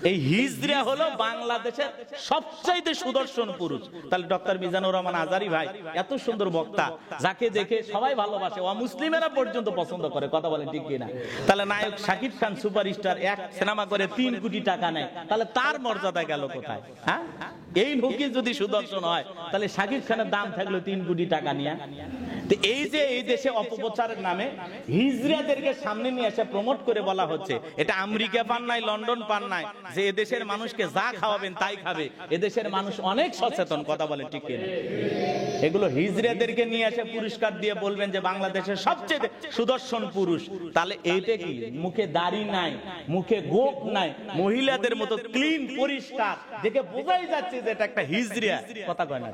এই হিজড়া হলো বাংলাদেশের সবচাইতে সুদর্শন পুরুষ। তাহলে ডক্টর মিজানুর রহমান আজারি ভাই এত সুন্দর বক্তা, যাকে দেখে সবাই ভালোবাসে, অমুসলিমেরা পর্যন্ত পছন্দ করে, কথা বলেন ঠিক কিনা? তাহলে নায়ক শাকিব খান সুপারস্টার, এক সিনেমা করে 3 কোটি টাকা নেয়, তাহলে তার মর্যাদা গেল কোথায়? হ্যাঁ, এই লোকই যদি সুদর্শন হয় তাহলে শাকিব খানের দাম থাকলো 3 কোটি টাকা নিয়ে। তো এই যে এই দেশে অপপ্রচারের নামে হিজড়াদেরকে সামনে নিয়ে এসে প্রমোট করে বলা হচ্ছে, এটা আমেরিকা পান নাই, লন্ডন পান নাই, যে এদেশের মানুষকে যা খাওয়াবেন তাই খাবে। এদেশের মানুষ অনেক সচেতন, কথা বলে ঠিক কিনা? এগুলো হিজড়াদেরকে নিয়ে এসে পুরস্কার দিয়ে বলবেন যে বাংলাদেশের সবচেয়ে সুদর্শন পুরুষ। তাহলে এইটা কি? মুখে দাড়ি নাই, মুখে গোঁফ নাই, মহিলাদের মতো ক্লিন পরিষ্কার, দেখে বোঝাই যাচ্ছে যে এটা একটা হিজড়া, কথা কয় না?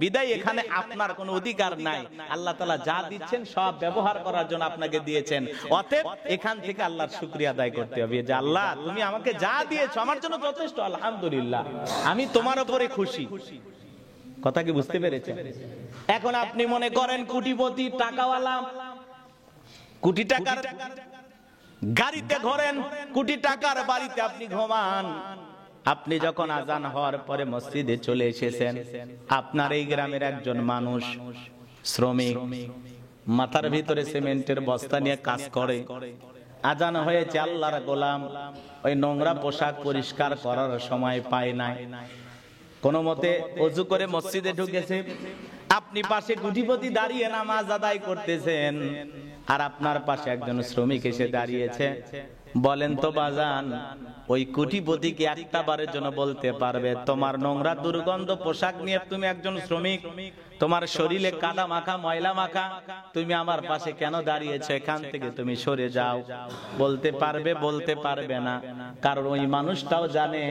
বিদায় এখানে আপনার কোনো অধিকার নাই। আল্লাহ তাআলা যা দিচ্ছেন সব ব্যবহার করার জন্য আপনাকে দিয়েছেন। অতএব এখান থেকে আল্লাহর শুকরিয়া আদায় করতে হবে যে আল্লাহ তুমি আমাকে যা দিয়েছো আমার জন্য যথেষ্ট, আলহামদুলিল্লাহ, আমি তোমার উপরে খুশি। কথা কি বুঝতে পেরেছেন? এখন আপনি মনে করেন কোটিপতি, টাকাওয়ালা, কোটি টাকার গাড়িতে ঘোরেন, কোটি টাকার বাড়িতে আপনি ঘুমান। আপনি যখন আজান হওয়ার পরে মসজিদে চলে এসেছেন, আপনার এই গ্রামের একজন মানুষ শ্রমিক মাথার ভিতরে সিমেন্টের বস্তা নিয়ে কাজ করে, আজান হয়েছে, আল্লাহর গোলাম ওই নোংরা পোশাক পরিষ্কার করার সময় পায় নাই, কোনো মতে ওযু করে মসজিদে ঢুকেছে। আপনি পাশে কোটিপতি দাঁড়িয়ে নামাজ আদায় করতেছেন, আর আপনার পাশে একজন শ্রমিক এসে দাঁড়িয়েছে। বলেন তো বাজান, ওই কোটিপতিকে একটা বারের জন্য বলতে পারবে তোমার নোংরা দুর্গন্ধ পোশাক নিয়ে তুমি একজন শ্রমিক, তোমার শরীরে কাদা মাখা, ময়লা মাখা, তুমি আমার পাশে কেন দাঁড়িয়েছো, এখান থেকে তুমি সরে যাও? বলতে পারবে? বলতে পারবে না। কারণ ওই মানুষটাও জানে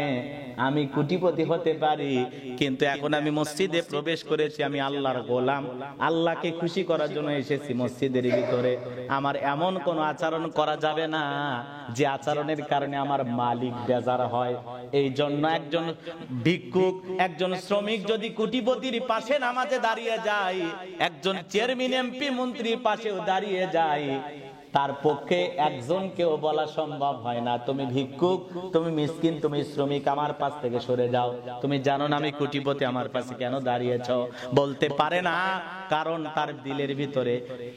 আমি কোটিপতি হতে পারি, কিন্তু এখন আমি মসজিদে প্রবেশ করেছি, আমি আল্লাহর গোলাম, আল্লাহকে খুশি করার জন্য এসেছি মসজিদের ভিতরে। আমার এমন কোন আচরণ করা যাবে না যে আচরণের কারণে আমার মালিক বেজার হয়। এই জন্য একজন ভিক্ষুক, একজন শ্রমিক যদি কোটিপতির পাশে নামাজে দাঁড়িয়ে যায়, একজন চেয়ারম্যান, এমপি, মন্ত্রীর পাশেও দাঁড়িয়ে যায়, তার পক্ষে একজনকেও বলা সম্ভব হয় না তুমি ভিক্ষুক, তুমি মিসকিন, তুমি শ্রমিক, আমার পাশ থেকে সরে যাও, তুমি জানো না আমি কোটিপতি, আমার পাশে কেন দাঁড়িয়েছ? বলতে পারে না, কারণ তার দিলের ভিতরে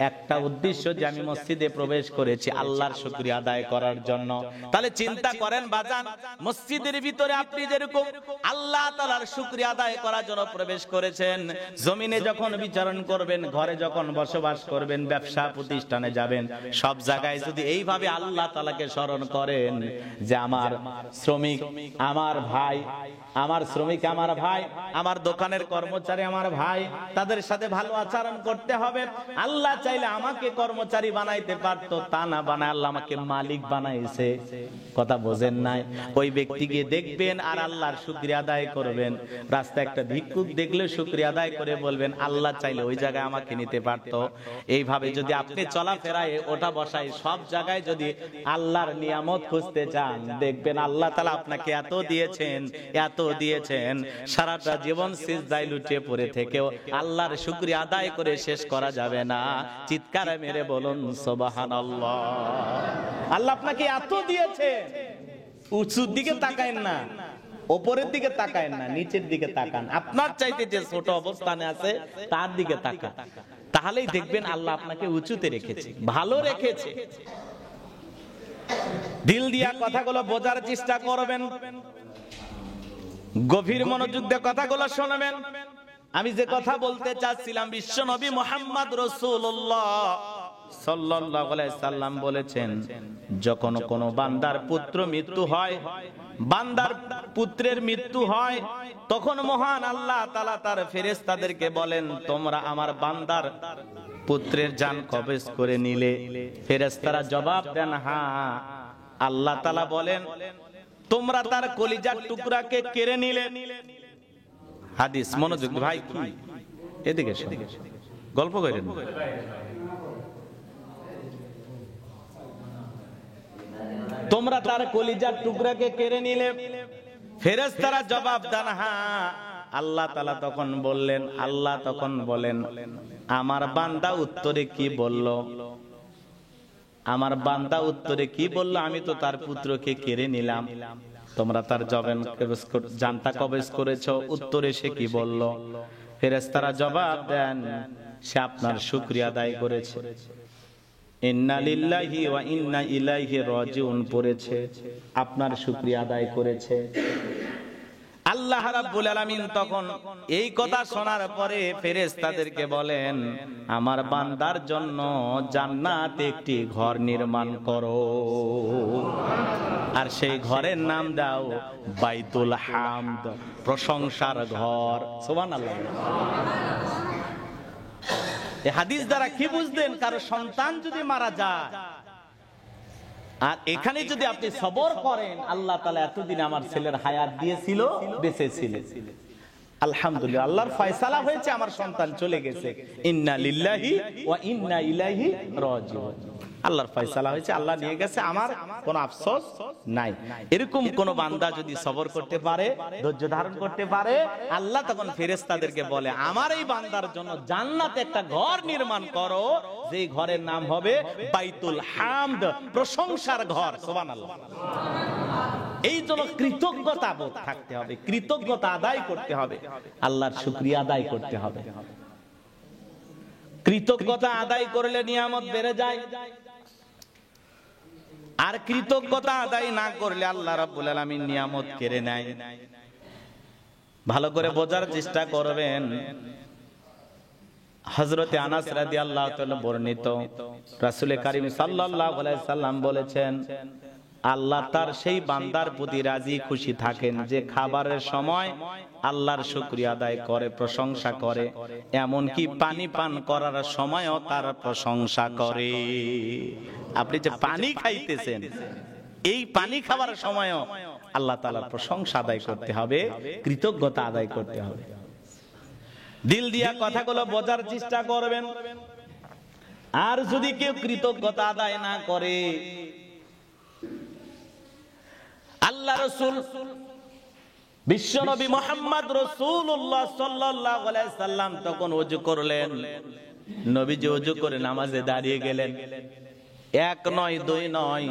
একটা উদ্দেশ্য যে আমি মসজিদে প্রবেশ করেছি আল্লাহর শুকরিয়া আদায় করার জন্য। তাহলে চিন্তা করেন বাজান, মসজিদের ভিতরে আপনি যেরকম আল্লাহ তাআলার শুকরিয়া আদায় করার জন্য প্রবেশ করেছেন, জমিনে যখন বিচরণ করবেন, ঘরে যখন বসবাস করবেন, ব্যবসা প্রতিষ্ঠানে যাবেন, সব জায়গায় যদি এইভাবে আল্লাহ তাআলাকে স্মরণ করেন যে আমার শ্রমিক আমার ভাই, আমার শ্রমিক আমার ভাই, আমার দোকানের কর্মচারী আমার ভাই, তাদের সাথে ভালো আচরণ করতে হবে। আল্লাহ চাইলে আমাকে কর্মচারী বানাইতে পারতো, তা না বানায় আল্লাহ আমাকে মালিক বানাইছে। কথা বোঝেন নাই? ওই ব্যক্তিকে দেখবেন আর আল্লাহর শুকরিয়া আদায় করবেন। রাস্তায় একটা ভিক্ষুক দেখলে শুকরিয়া আদায় করে বলবেন আল্লাহ চাইলে ওই জায়গায় আমাকে নিতে পারতো। এইভাবে যদি আপনি চলাফেরায়, ওটা বসায়, সব জায়গায় যদি আল্লাহর নিয়ামত খুঁজতে চান, দেখবেন আল্লাহ তাআলা আপনাকে এত দিয়েছেন, এত দিয়েছেন, সারাটা জীবন সিজদায় লুটিয়ে পড়ে থেকেও আল্লাহর শুকরিয়া আদায় করে শেষ করা যাবে না। চিৎকার মেরে বলুন সুবহানাল্লাহ। আল্লাহ আপনাকে এত দিয়েছে, উঁচুর দিকে তাকায়েন না, উপরের দিকে তাকায়েন না, নিচের দিকে তাকান, আপনার চাইতে যে ছোট অবস্থানে আছে তার দিকে তাকান, তাহলেই দেখবেন আল্লাহ আপনাকে উঁচুতে রেখেছে, ভালো রেখেছে। দিল দিয়া কথাগুলো বোঝার চেষ্টা করবেন, গভীর মনোযোগ দিয়ে কথাগুলো শুনবেন। আমি যে কথা বলতে চাচ্ছিলাম, বিশ্ব নবী মুহাম্মদ রাসূলুল্লাহ সাল্লাল্লাহু আলাইহি সাল্লাম বলেছেন, যখন কোন বান্দার পুত্র মৃত্যু হয়, বান্দার পুত্রের মৃত্যু হয়, তখন মহান আল্লাহ তাআলা তার ফেরেশতাদেরকে বলেন, তোমরা আমার বান্দার পুত্রের জান কবজ করে নিলে? ফেরেশতারা জবাব দেন, হ্যাঁ। আল্লাহ তাআলা বলেন, তোমরা তার কলিজার টুকরাকে কেড়ে নিলে। হাদিস, মনোযোগ ভাই, কি এদিকে গল্প করেন। তোমরা তার কলিজার টুকরাকে কেড়ে নিলে। ফেরেশতারা জবাব দেন, হ্যাঁ। আল্লাহ তাআলা তখন বললেন, আল্লাহ তখন বলেন, আমার বান্দা উত্তরে কি বলল? আমার বান্দা উত্তরে কি বলল? আমি তো তার পুত্রকে কেড়ে নিলাম। তোমরা তার জানটা কবজ করেছো। উত্তরে সে কি বলল? ফেরেশতারা জবাব দেন, সে আপনার শুকরিয়া আদায় করেছে, ইন্না লিল্লাহি ওয়া ইন্না ইলাইহি রাজিউন পড়েছে, আপনার শুকরিয়া আদায় করেছে। আল্লাহ রাব্বুল আলামিন তখন এই কথা শোনার পরে ফেরেশতাদেরকে বলেন, আমার বান্দার জন্য জান্নাতে একটি ঘর নির্মাণ করো, আর সেই ঘরের নাম দাও বাইতুল হামদ, প্রশংসার ঘর। সুবহানাল্লাহ। এই হাদিস দ্বারা কি বুঝলেন? কারো সন্তান যদি মারা যায় আর এখানে যদি আপনি সবর করেন, আল্লাহ তাআলা এতদিন আমার ছেলের হায়াত দিয়েছিল, বেঁচে ছিলেন, আলহামদুলিল্লাহ আল্লাহর ফয়সালা হয়েছে, আমার সন্তান চলে গেছে, ইন্না লিল্লাহি ওয়া ইন্না ইলাইহি রাজিউন, আল্লাহর ফয়সালা হয়েছে, আল্লাহ নিয়ে গেছে, আমার কোনো আফসোস নাই। এরকম কোন বান্দা যদি সবর করতে পারে, ধৈর্য ধারণ করতে পারে, আল্লাহ তখন ফেরেশতাদেরকে বলে, আমার এই বান্দার জন্য জান্নাতে একটা ঘর নির্মাণ করো, যে ঘরের নাম হবে বাইতুল হামদ, প্রশংসার ঘর। সুবহানাল্লাহ। এই জন্য কৃতজ্ঞতা বোধ থাকতে হবে, কৃতজ্ঞতা আদায় করতে হবে, আল্লাহর শুকরিয়া আদায় করতে হবে। কৃতজ্ঞতা আদায় করলে নিয়ামত বেড়ে যায়, আর কৃতজ্ঞতা আদায় না করলে আল্লাহ রাব্বুল আলামিন নিয়ামত কেড়ে নেয়। ভালো করে বোঝার চেষ্টা করবেন। হযরতে আনাস রাদিয়াল্লাহু তাআলা বর্ণিত, রাসূল কারীম সাল্লাল্লাহু আলাইহি সাল্লাম বলেছেন, আল্লাহ তার সেই বান্দার প্রতি রাজি খুশি থাকেন যে খাবারের সময় আল্লাহর শুকরিয়া আদায় করে, প্রশংসা করে, এমনকি পানি পান করার সময়ও তার প্রশংসা করে। আপনি যে পানি খাইতেছেন, এই পানি খাবার সময়ও আল্লাহ তাআলার প্রশংসা আদায় করতে হবে, কৃতজ্ঞতা আদায় করতে হবে। দিল দিয়া কথাগুলো বোঝার চেষ্টা করবেন। আর যদি কেউ কৃতজ্ঞতা আদায় না করে, আল্লাহ রাসূল বিশ্বনবী মুহাম্মদ রাসূলুল্লাহ সাল্লাল্লাহু আলাইহি সাল্লাম তখন ওযু করলেন। নবীজি ওযু করে নামাজে দাঁড়িয়ে গেলেন। এক নয়, দুই নয়,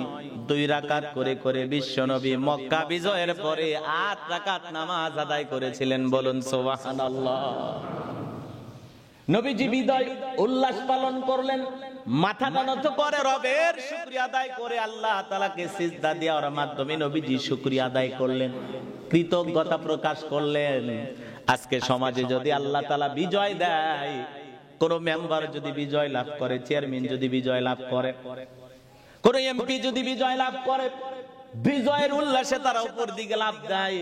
2 রাকাত করে করে বিশ্বনবী মক্কা বিজয়ের পরে 8 রাকাত নামাজ আদায় করেছিলেন। বলুন সুবহানাল্লাহ। নবীজি বিজয় উল্লাস পালন করলেন, মাথাটা নত করে রবের শুকরিয়া আদায় করে আল্লাহ তাআলাকে সিজদা দেওয়ার মাধ্যমে নবীজি শুকরিয়া আদায় করলেন, কৃতজ্ঞতা প্রকাশ করলেন। আজকে সমাজে যদি আল্লাহ তাআলা বিজয় দেয়, কোন মেম্বার যদি বিজয় লাভ করে, চেয়ারম্যান যদি বিজয় লাভ করে, কোন এমপি যদি বিজয় লাভ করে, বিজয়ের উল্লাসে তারা উপর দিকে লাফ দেয়,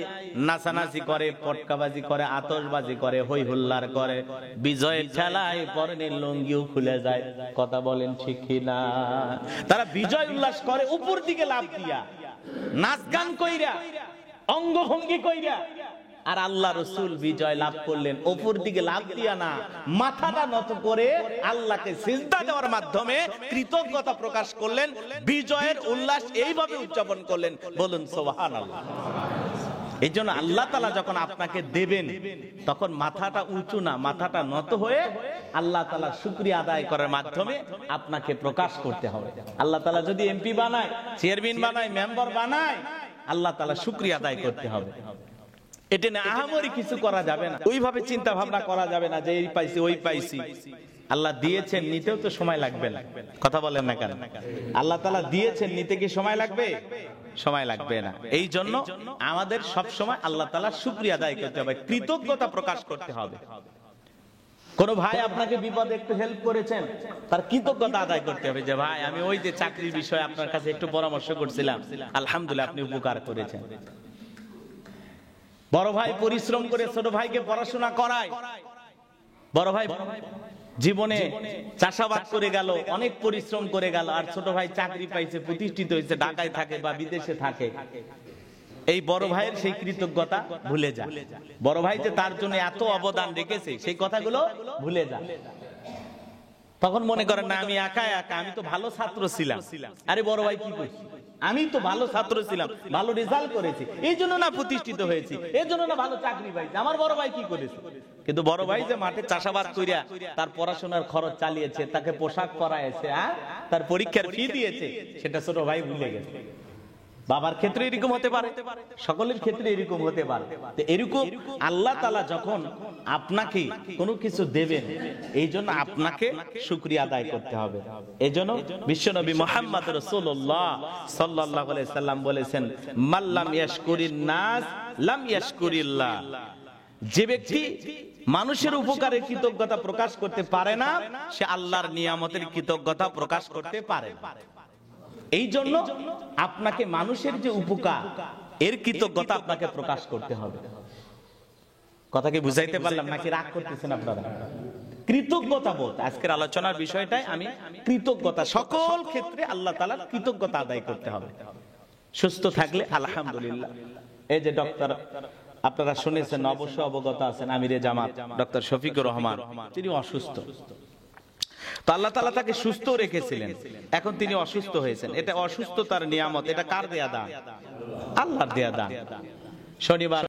নাচানাচি করে, পটকাবাজি করে, আতশবাজি করে, হই হুল্লার করে, বিজয়ের ঠেলায় পরনের লুঙ্গিও খুলে যায়। কথা বলেন ঠিক কিনা? তারা বিজয় উল্লাস করে উপর দিকে লাফ দিয়া, নাচ গান কইরা, অঙ্গভঙ্গি কইরা। আর আল্লাহ রাসূল বিজয় লাভ করলেন উপর দিকে লাফ দিয়া না, মাথাটা নত করে আল্লাহকে সিজদা দেওয়ার মাধ্যমে কৃতজ্ঞতা প্রকাশ করলেন, বিজয়ের উল্লাস এইভাবে উদযাপন করলেন। বলুন সুবহানাল্লাহ। এই জন্য আল্লাহ তাআলা যখন আপনাকে দেবেন, তখন মাথাটা উঁচু না, মাথাটা নত হয়ে আল্লাহ তাআলার শুকরিয়া আদায় করার মাধ্যমে আপনাকে প্রকাশ করতে হবে। আল্লাহ তাআলা যদি এমপি বানায়, চেয়ারম্যান বানায়, মেম্বার বানায়, আল্লাহ তাআলা শুকরিয়া আদায় করতে হবে। এটা না আহামরি কিছু করা যাবে না, ওইভাবে চিন্তা ভাবনা করা যাবে না যে এই পাইছি ওই পাইছি। আল্লাহ দিয়েছেন, নিতেও তো সময় লাগবে না। কথা বলেন না কেন? আল্লাহ তাআলা দিয়েছেন, নিতে কি সময় লাগবে? সময় লাগবে না। এই জন্য আমাদের সব সময় আল্লাহ তাআলার শুকরিয়া আদায় করতে হবে, কৃতজ্ঞতা প্রকাশ করতে হবে। কোন ভাই আপনাকে বিপদে একটু হেল্প করেছেন, তার কৃতজ্ঞতা আদায় করতে হবে যে ভাই আমি ওই যে চাকরির বিষয়ে আপনার কাছে একটু পরামর্শ করছিলাম, আলহামদুলিল্লাহ আপনি উপকার করেছেন। বড় ভাই পরিশ্রম করে ছোট ভাইকে পড়াশোনা করায়, বড় ভাই জীবনে চাষাবাদ করে গেল, অনেক পরিশ্রম করে গেল, আর ছোট ভাই চাকরি পাইছে, প্রতিষ্ঠিত হয়েছে, ঢাকায় থাকে বা বিদেশে থাকে। এই বড় ভাইয়ের সেই কৃতজ্ঞতা ভুলে যায়। বড় ভাই যে তার জন্য এত অবদান রেখেছে, সেই কথাগুলো ভুলে যায়। তখন মনে করেন না আমি একা একা, আমি তো ভালো ছাত্র ছিলাম। আরে বড় ভাই কি করছি? আমি তো ভালো ছাত্র ছিলাম, ভালো রেজাল্ট করেছি, এই জন্য না প্রতিষ্ঠিত হয়েছি, এই জন্য না ভালো চাকরি পাইছি। আমার বড় ভাই কি করেছে? কিন্তু বড় ভাই যে মাঠে চাষাবাদ কইরা তার পড়াশোনার খরচ চালিয়েছে, তাকে পোশাক পরাইছে, তার পরীক্ষার ফি দিয়েছে, সেটা ছোট ভাই ভুলে গেছে। বাবার ক্ষেত্রে এরকম হতে পারে, সকলের ক্ষেত্রে এরকম হতে পারে। তো এরকম আল্লাহ তাআলা যখন আপনাকে কোনো কিছু দেবেন, এই জন্য আপনাকে শুকরিয়া আদায় করতে হবে। এই জন্য বিশ্বনবী মুহাম্মদ রাসূলুল্লাহ সাল্লাল্লাহু আলাইহি সাল্লাম বলেছেন, মাল্লাম ইয়াশকুরিন নাস লাম ইয়াশকুরিল্লাহ। যে ব্যক্তি মানুষের উপকারে কৃতজ্ঞতা প্রকাশ করতে পারে না, সে আল্লাহর নিয়ামতের কৃতজ্ঞতা প্রকাশ করতে পারে না। এই জন্য আপনাকে মানুষের যে উপকার, এর কৃতজ্ঞতা আপনাকে প্রকাশ করতে হবে। কথা কি বুঝাইতে পারলাম নাকি রাগ করতেছেন আপনারা? কৃতজ্ঞতা বোধ আজকের আলোচনার বিষয়টাই আমি কৃতজ্ঞতা, সকল ক্ষেত্রে আল্লাহ তাআলার কৃতজ্ঞতা আদায় করতে হবে। সুস্থ থাকলে আলহামদুলিল্লাহ। এই যে ডক্টর, আপনারা শুনেছেন, অবশ্য অবগত আছেন, আমিরে জামাত ডক্টর শফিকুর রহমান, তিনি অসুস্থ। তো আল্লাহ তাআলা তাকে সুস্থ রেখেছিলেন, এখন তিনি অসুস্থ হয়েছেন। এটা অসুস্থতার নিয়ামত, এটা কার দেয়া দান? আল্লাহর দেয়া দান। শনিবার